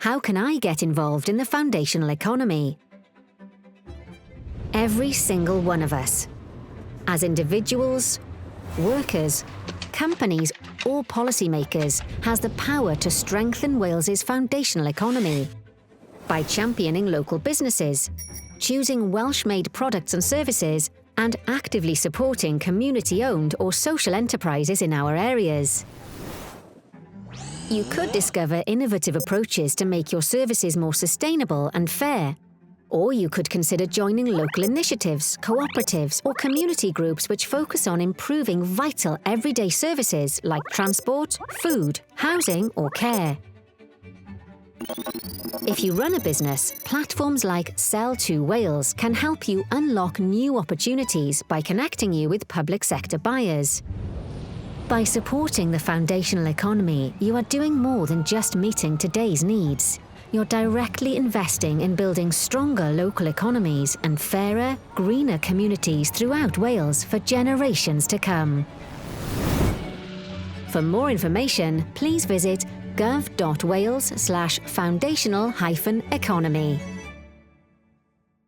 How can I get involved in the foundational economy? Every single one of us, as individuals, workers, companies or policymakers, has the power to strengthen Wales's foundational economy by championing local businesses, choosing Welsh-made products and services, and actively supporting community-owned or social enterprises in our areas. You could discover innovative approaches to make your services more sustainable and fair, or you could consider joining local initiatives, cooperatives, or community groups which focus on improving vital everyday services like transport, food, housing, or care. If you run a business, platforms like Sell to Wales can help you unlock new opportunities by connecting you with public sector buyers. By supporting the foundational economy, you are doing more than just meeting today's needs. You're directly investing in building stronger local economies and fairer, greener communities throughout Wales for generations to come. For more information, please visit gov.wales/foundational-economy.